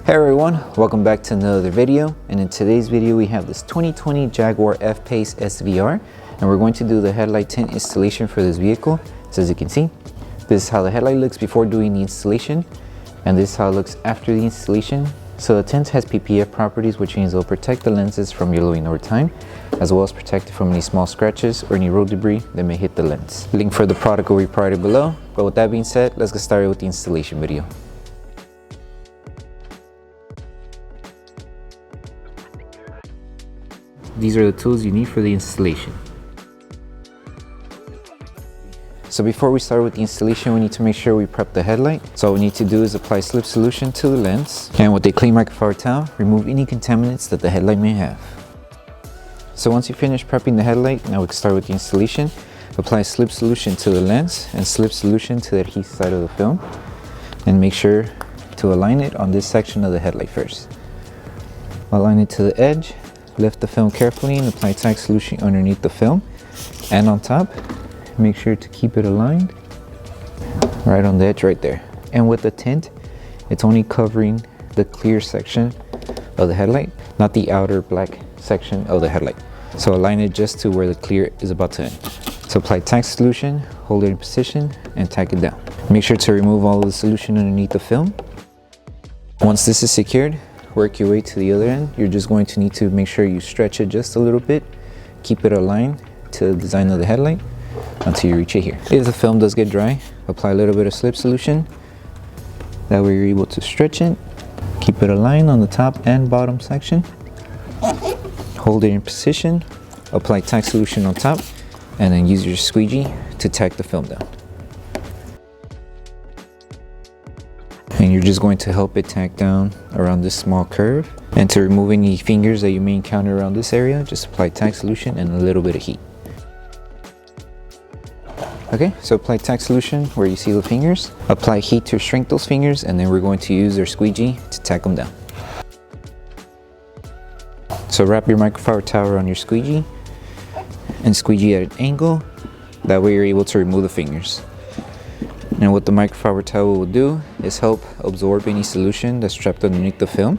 Hey everyone, welcome back to another video, and in today's video we have this 2020 Jaguar F-Pace SVR, and we're going to do the headlight tint installation for this vehicle. So as you can see, this is how the headlight looks before doing the installation, and this is how it looks after the installation. So the tint has PPF properties, which means it'll protect the lenses from yellowing over time, as well as protect it from any small scratches or any road debris that may hit the lens. Link for the product will be provided below, but with that being said, let's get started with the installation video. These are the tools you need for the installation. So before we start with the installation, we need to make sure we prep the headlight. So all we need to do is apply slip solution to the lens, and with a clean microfiber towel, remove any contaminants that the headlight may have. So once you finish prepping the headlight, now we can start with the installation. Apply slip solution to the lens and slip solution to the adhesive side of the film, and make sure to align it on this section of the headlight first. Align it to the edge. Lift the film carefully and apply tack solution underneath the film and on top. Make sure to keep it aligned right on the edge right there. And with the tint, it's only covering the clear section of the headlight, not the outer black section of the headlight. So align it just to where the clear is about to end. So apply tack solution, hold it in position, and tack it down. Make sure to remove all of the solution underneath the film. Once this is secured, work your way to the other end. You're just going to need to make sure you stretch it just a little bit, keep it aligned to the design of the headlight until you reach it here. If the film does get dry, apply a little bit of slip solution. That way you're able to stretch it, keep it aligned on the top and bottom section. Hold it in position, apply tack solution on top, and then use your squeegee to tack the film down. And you're just going to help it tack down around this small curve. And to remove any fingers that you may encounter around this area, just apply tack solution and a little bit of heat. Okay, so apply tack solution where you see the fingers. Apply heat to shrink those fingers, and then we're going to use our squeegee to tack them down. So wrap your microfiber towel around your squeegee and squeegee at an angle. That way you're able to remove the fingers. And what the microfiber towel will do is help absorb any solution that's trapped underneath the film.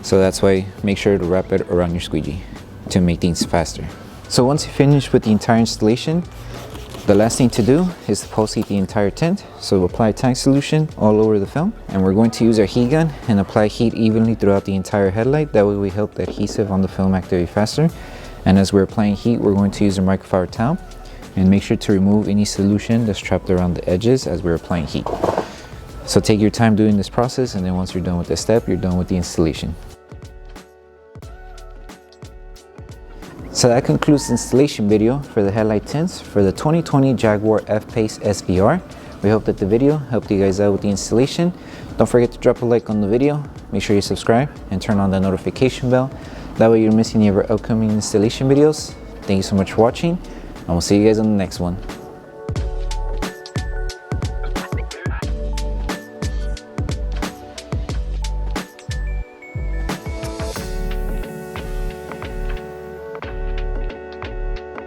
So that's why make sure to wrap it around your squeegee to make things faster. So once you finish with the entire installation, the last thing to do is to post heat the entire tint. So apply tack solution all over the film, and we're going to use our heat gun and apply heat evenly throughout the entire headlight. That way we help the adhesive on the film activate faster. And as we're applying heat, we're going to use our microfiber towel and make sure to remove any solution that's trapped around the edges as we're applying heat. So take your time doing this process, and then once you're done with this step, you're done with the installation. So that concludes the installation video for the headlight tints for the 2020 Jaguar F-Pace SVR. We hope that the video helped you guys out with the installation. Don't forget to drop a like on the video, make sure you subscribe and turn on the notification bell. That way you're missing any of our upcoming installation videos. Thank you so much for watching, and we'll see you guys on the next one.